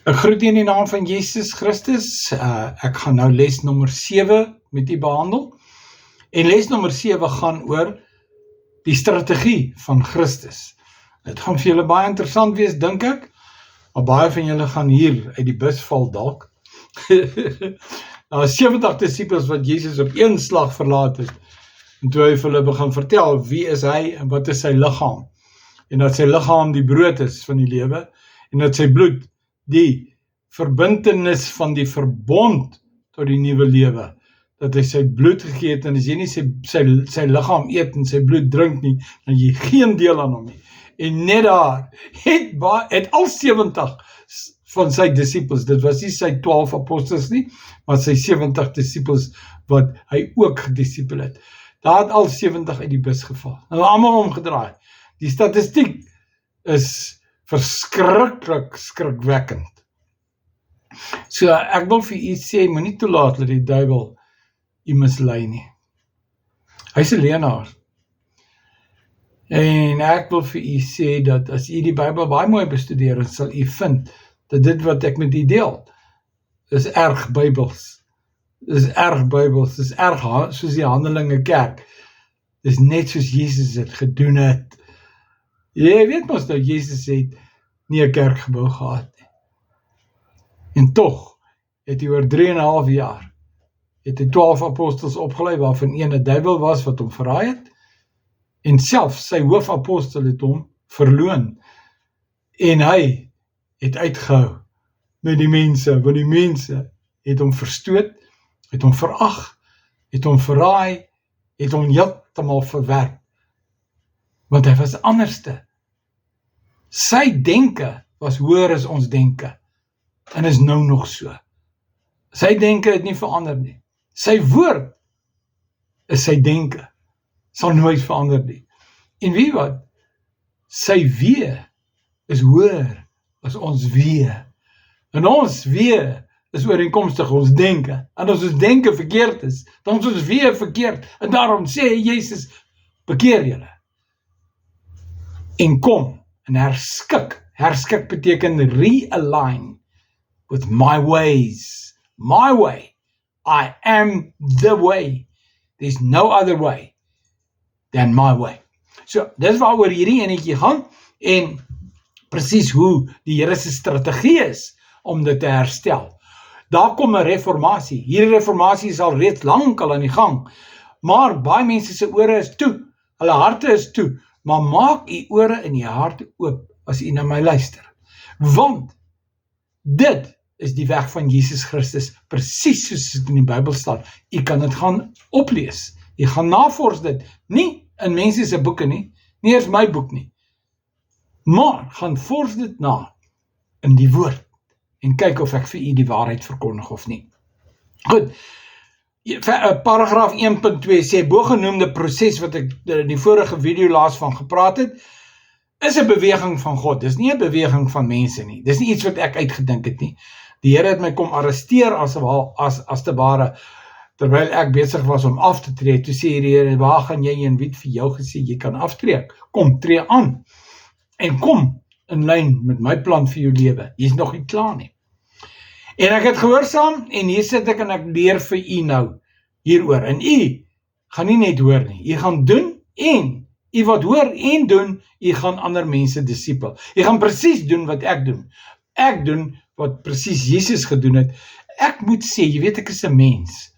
Ek groet u in die naam van Jesus Christus. Ek gaan nou les nommer 7 met u behandel. En les nommer 7 gaan oor die strategie van Christus. Dit gaan vir julle baie interessant wees, dink ek. Maar baie van julle gaan hier uit die bus val dalk. Daar is 70 disippels wat Jesus op een slag verlaat het. En toe hy vir hulle begin vertel, wie is hy en wat is sy liggaam? En dat sy liggaam die brood is van die lewe, en dat sy bloed die verbintenis van die verbond tot die nuwe lewe, dat hy sy bloed gegee het, en as jy nie sy liggaam eet en sy bloed drink nie, dan jy geen deel aan hom nie. En net daar het al 70 van sy disippels, dit was nie sy 12 apostels nie, maar sy 70 disippels wat hy ook gedisipel het. Daar het al 70 uit die bus geval. Hulle almal omgedraai. Die statistiek is verskriklik skrikwekkend. So ek wil vir u sê, moenie toelaat dat die duiwel u mislei nie. Hy's 'n leienaar. En ek wil vir u sê dat as u die Bybel baie mooi bestudeer, dan sal u vind dat dit wat ek met u deel, is erg Bybels. Dis erg Bybels, dis erg soos die Handelinge kerk. Dis net soos Jesus het gedoen het. Jy weet mos nou, Jesus het nie 'n kerkgebou gehad nie. En tog het hy oor 3,5 jaar het hy 12 apostels opgelei, waarvan een 'n duiwel was wat hom verraai het, en selfs sy hoofapostel het hom verloon. En hy het uitgehou met die mense, want die mense het hom verstoot, het hom verag, het hom verraai, het hom heeltemal verwerp, want hy was anderste. Sy denke was hoër as ons denke, en is nou nog so. Sy denke het nie verander nie. Sy woord is sy denke, sal nooit verander nie. En weet wat? Sy wee is hoër as ons wee. En ons wee is ooreenkomstig ons denke. En as ons denke verkeerd is, dan is ons wee verkeerd. En daarom sê Jesus, bekeer julle. En kom, en herskik. Herskik beteken realign with my ways. My way. I am the way. There's no other way than my way. So, dis waaroor hierdie enetjie gaan, en presies hoe die Here se strategie is om dit te herstel. Daar kom 'n reformatie. Hierdie reformatie is al reeds lank al aan die gang, maar baie mense se ore is toe, hulle harte is toe, maar maak u ore en u harte oop as u na my luister. Want dit is die weg van Jesus Christus, presies soos dit in die Bybel staan. U kan dit gaan oplees, u gaan navors dit, nie in mense se boeke nie, nie eers my boek nie, maar gaan vors dit na in die woord, en kyk of ek vir u die waarheid verkondig of nie. Goed, paragraaf 1.2 sê, bogenoemde proses wat ek in die vorige video laas van gepraat het, is 'n beweging van God, dis nie 'n beweging van mense nie, dis nie iets wat ek uitgedink het nie. Die Here het my kom arresteer as te ware, terwyl ek besig was om af te tree. Toe sê die Here, waar gaan jy en wie het vir jou gesê, jy kan aftree? Kom, tree aan, en kom in lyn met my plan vir jou lewe, jy is nog nie klaar nie. En ek het gehoorsaam, en hier sit ek en ek leer vir u nou, hieroor, en u gaan nie net hoor nie, u gaan doen, en u wat hoor en doen, u gaan ander mense disipel. U gaan presies doen wat ek doen. Ek doen wat presies Jesus gedoen het. Ek moet sê, jy weet ek is 'n mens,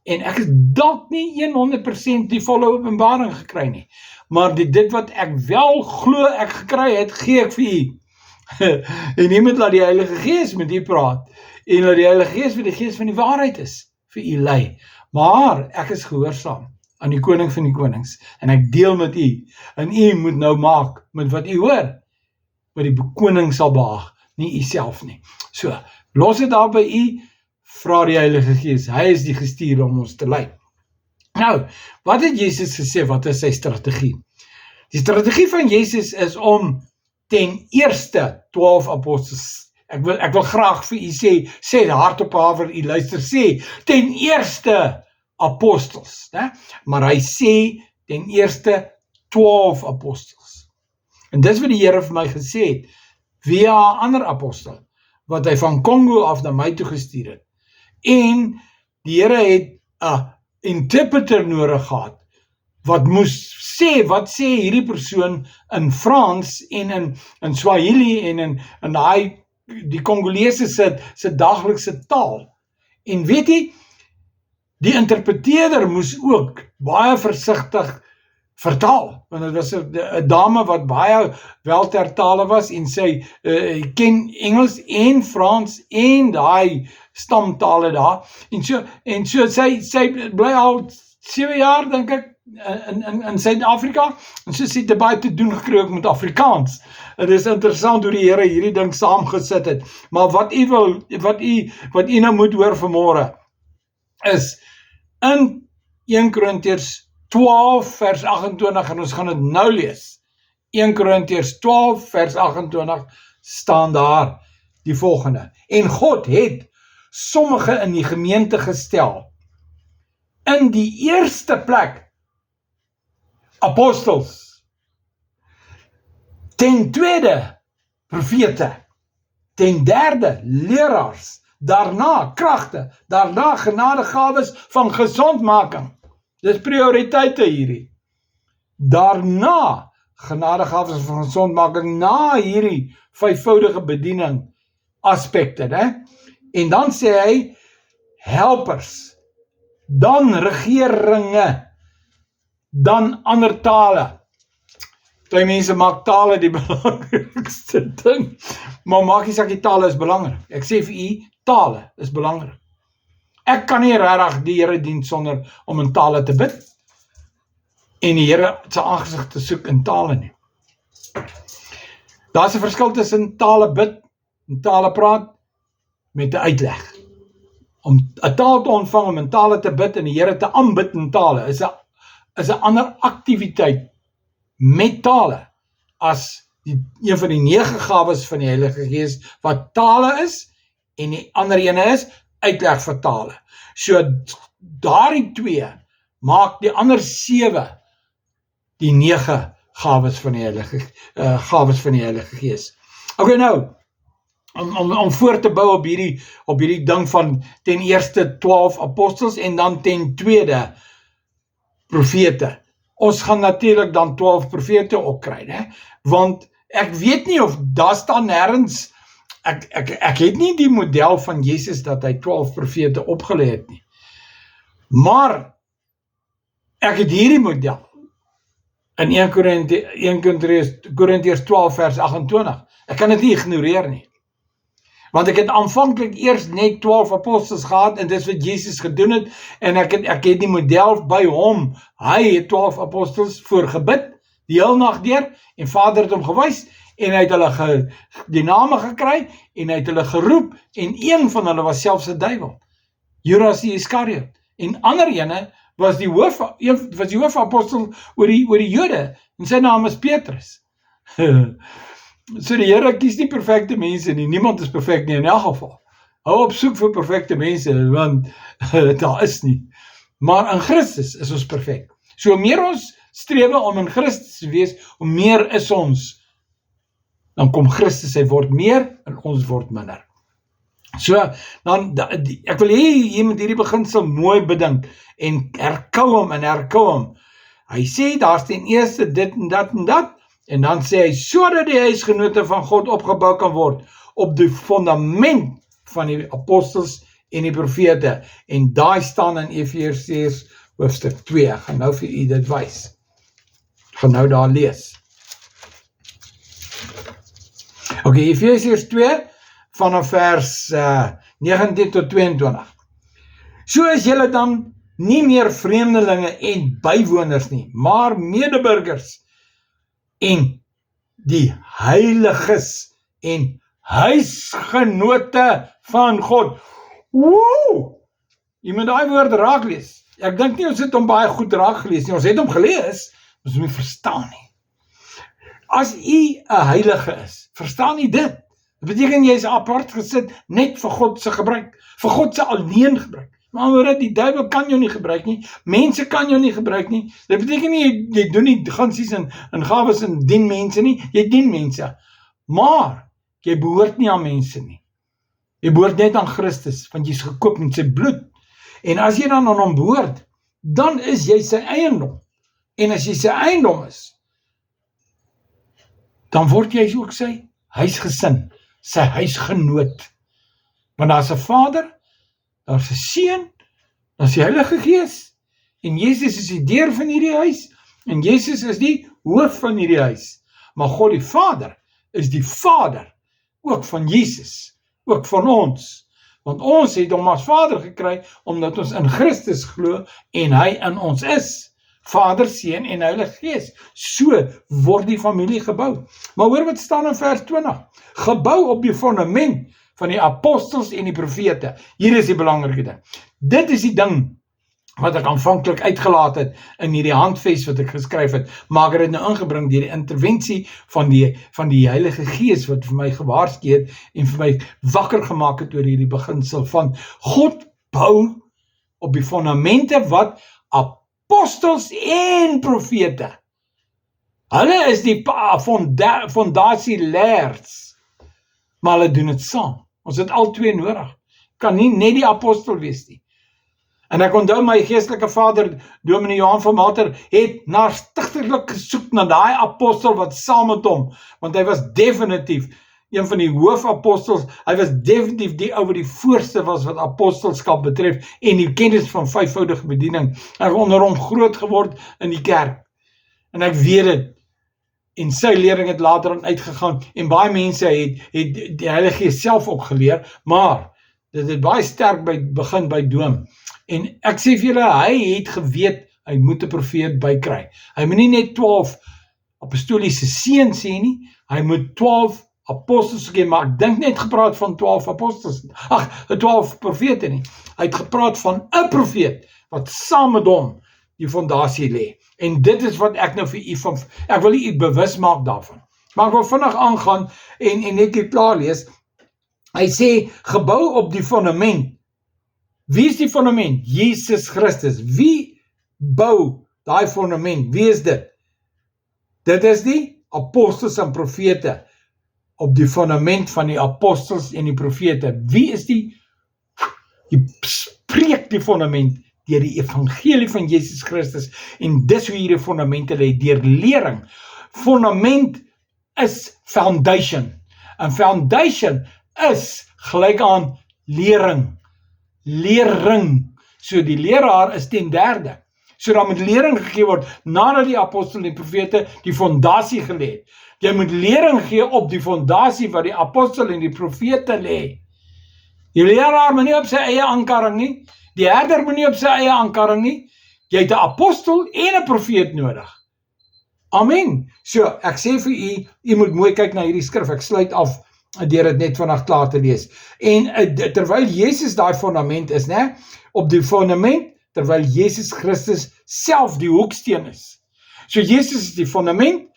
en ek is dalk nie 100% die volle openbaring gekry nie, maar dit wat ek wel glo ek gekry het, gee ek vir u. En jy moet laat die Heilige Gees met u praat, en laat die Heilige Gees wat die Gees van die waarheid is, vir u lei. Maar ek is gehoorsaam aan die koning van die konings, en ek deel met u, en u moet nou maak met wat u hoor, wat die koning sal behaag, nie u self nie. So, los dit daar by u, vra die Heilige Gees, hy is die gestuurde om ons te lei. Nou, wat het Jesus gesê, wat is sy strategie? Die strategie van Jesus is om ten eerste 12 apostels, ek wil graag vir u sê hart op haver, u luister, sê, ten eerste apostels, né? Maar hy sê, ten eerste 12 apostels. En dis wat die Here vir my gesê het, via 'n ander apostel, wat hy van Kongo af na my toe gestuur het. En die Here het 'n interpreter nodig gehad, wat moes sê, wat sê hierdie persoon in Frans en in Swahili en in die Congolese se daglikse taal. En weet jy, die interpreteerder moes ook baie versigtig vertaal, want dit was 'n dame wat baie wel ter tale was en sy ken Engels en Frans en daai stamtale daar, en so sy bly al 7 jaar dink ek in Suid-Afrika, en so sy het baie te doen gekry ook met Afrikaans. Het is interessant hoe die Here hierdie ding saamgesit het, maar wat u nou moet hoor vanmôre, is in 1 Korintiërs 12 vers 28, en ons gaan dit nou lees. 1 Korintiërs 12 vers 28 staan daar die volgende: En God het sommige in die gemeente gestel. In die eerste plek apostels, ten tweede profete, ten derde leraars, daarna kragte, daarna genadegawes van gesondmaking. Dis prioriteite hierdie. Daarna genadegawes van gesondmaking, na hierdie vyfvoudige bediening aspekte, né? En dan sê hy helpers, dan regeringe, dan ander tale. Party mense maak tale die belangrikste ding, maar maak nie saak, die tale is belangrik. Ek sê vir u, tale is belangrik. Ek kan nie regtig die Here dien sonder om in tale te bid en die Here se aangesig te soek in tale nie. Daar's 'n verskil tussen tale bid en tale praat met 'n uitleg. Om 'n taal te ontvang, om in tale te bid en die Here te aanbid in tale is 'n ander aktiwiteit met tale as een van die 9 gawes van die Heilige Gees wat tale is, en die ander ene is uitleg vir tale. So daardie 2 maak die ander 7 die 9 gawes van die Heilige Gees. Okay, nou om voor te bou op hierdie ding van ten eerste 12 apostels en dan ten tweede profete. Ons gaan natuurlik dan 12 profete ook kry, né? Want ek weet nie of daar staan nêrens, ek het nie die model van Jesus dat hy 12 profete opgelê het nie. Maar ek het hierdie model in 1 Korintiërs 12 vers 28. Ek kan dit nie ignoreer nie. Want ek het aanvanklik eers net 12 apostels gehad, en dis wat Jesus gedoen het, en ek het die model by hom. Hy het 12 apostels voor gebid, die hele nag deur, en Vader het hom gewys, en hy het hulle die name gekry, en hy het hulle geroep, en een van hulle was selfs 'n duiwel, Judas die Iskariot, en ander ene was die hoofapostel oor die Jode, en sy naam is Petrus. So die Here kies nie perfekte mense nie, niemand is perfek nie in elk geval. Hou op soek vir perfekte mense, want daar is nie. Maar in Christus is ons perfek. So hoe meer ons strewe om in Christus te wees, hoe meer is ons. Dan kom Christus, hy word meer en ons word minder. So, dan, ek wil jy met hierdie beginsel mooi bedink en herkou hom. Hy sê, daar is ten eerste dit en dat en dat, en dan sê hy, sodat die huisgenote van God opgebou kan word, op die fundament van die apostels en die profete, en daai staan in Efesiërs hoofstuk 2, ek gaan nou vir u dit wys, ek gaan nou daar lees. Okay, Efesiërs 2, vanaf vers 19 tot 22. So is julle dan nie meer vreemdelinge en bywoners nie, maar medeburgers en die heiliges en huisgenote van God. Woe! Jy moet daai woord raak lees. Ek dink nie ons het hom baie goed raak gelees nie, ons het hom gelees, ons moet verstaan nie. As u 'n heilige is, verstaan u dit? Dit beteken jy is apart gesit net vir God se gebruik, vir God se alleen gebruik. Maar hoor, die duiwel kan jou nie gebruik nie, mense kan jou nie gebruik nie. Dit beteken nie jy doen nie gansies en gawes en dien mense nie, jy dien mense. Maar jy behoort nie aan mense nie. Jy behoort net aan Christus, want jy is gekoop met sy bloed. En as jy dan aan hom behoort, dan is jy sy eiendom. En as jy sy eiendom is, dan word jy ook sy huisgesin, sy huisgenoot. Want daar is 'n Vader, daar is 'n Seun, daar is die Heilige Gees, en Jesus is die deur van hierdie huis, en Jesus is die hoof van hierdie huis. Maar God die Vader is die Vader, ook van Jesus, ook van ons. Want ons het hom as Vader gekry, omdat ons in Christus glo, en hy in ons is. Vader, Seun en Heilige Gees. So word die familie gebou. Maar hoor wat staan in vers 20. Gebou op die fundament van die apostels en die profete. Hier is die belangrike ding. Dit is die ding wat ek aanvanklik uitgelaat het in hierdie handves wat ek geskryf het, maar ek het nou ingebring deur die intervensie van die Heilige Gees wat vir my gewaarsku het en vir my wakker gemaak het oor hierdie beginsel van God bou op die fundamente wat apostels en profete. Hulle is die fondasieleers, maar hulle doen dit saam. Ons het al twee nodig. Kan nie net die apostel wees nie. En ek onthou my geestelike vader, Dominee Johan van Mater, het naastigterlik gesoek na daai apostel wat saam met hom, want hy was definitief een van die hoofapostels, hy was definitief die ou wat die voorste was wat apostelskap betref, en die kennis van vyfvoudige bediening. Hy het onder hom groot geword in die kerk, en ek weet het, en sy lering het later aan uitgegaan, en baie mense het die Heilige Gees self ook geleer, maar dit het baie sterk begin by Doom. En ek sê vir julle, hy het geweet, hy moet 'n profeet bykry. Hy moet nie net 12 apostoliese seuns sê nie, hy moet 12 apostels gee, maar ek dink net gepraat van 12 apostels, 12 profete nie. Hy het gepraat van 'n profeet, wat saam met hom die fondasie lê. En dit is wat ek nou vir u ek wil u bewus maak daarvan. Maar ek wil vinnig aangaan, en net hier klaar lees. Hy sê, gebou op die fundament. Wie is die fundament? Jesus Christus. Wie bou daai fundament? Wie is dit? Dit is die apostels en profete. Op die fundament van die apostels en die profete. Wie is die spreek die fundament deur die evangelie van Jesus Christus, en dis hoe hierdie fundamente lê, deur lering. Fundament is foundation. En foundation is gelyk aan lering. Lering. So die leraar is 10/3. So dan moet lering gegee word, nadat die apostel en die profete die fondasie gelê het. Jy moet lering gee op die fondasie wat die apostel en die profete lê. Die leraar moet nie op sy eie aankarring nie, die herder moet nie op sy eie aankarring nie, jy het 'n apostel en 'n profeet nodig. Amen. So, ek sê vir u moet mooi kyk na hierdie skrif, ek sluit af deur dit net vandag klaar te lees. En terwyl Jesus daai fundament is, né, op die fundament, terwyl Jesus Christus self die hoeksteen is. So Jesus is die fundament,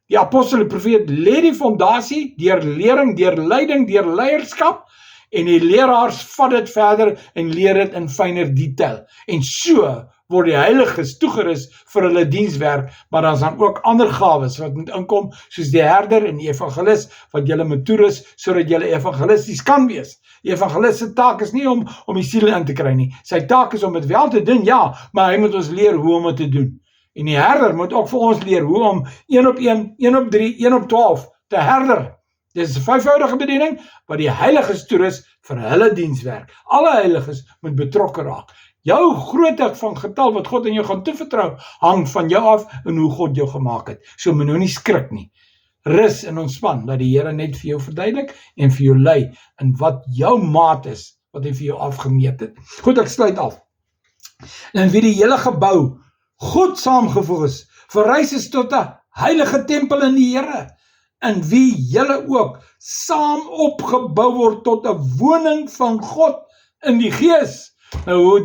die apostel en profeet lê die fondasie, deur lering, deur leiding, deur leierskap, en die leraars vat dit verder en leer dit in fyner detail. En so word die heiliges toegerus vir hulle dienswerk, maar daar is dan ook ander gawes wat moet inkom, soos die herder en die evangelis, wat julle moet toerus, sodat julle evangelisties kan wees. Die evangelis se taak is nie om die siele in te kry nie, sy taak is om dit wel te doen, ja, maar hy moet ons leer hoe om dit te doen. En die herder moet ook vir ons leer hoe om 1 op 1, 1 op 3, 1 op 12 te herder. Dit is 'n vyfvoudige bediening, wat die heiliges toerus vir hulle dienswerk. Alle heiliges moet betrokke raak. Jou grootte van getal wat God in jou gaan toevertrou, hang van jou af en hoe God jou gemaak het. So moet nou nie skrik nie. Rus en ontspan, dat die Here net vir jou verduidelik en vir jou lei in wat jou maat is, wat hy vir jou afgemeet het. Goed, ek sluit af. En wie die hele gebou goed saamgevoeg is, verrys is tot 'n heilige tempel in die Here, in wie julle ook saam opgebou word tot 'n woning van God in die Gees. Nou,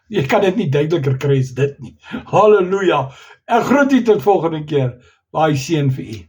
jy kan dit nie duideliker kry as dit nie. Halleluja. Ek groet u tot volgende keer. Baie seën vir u.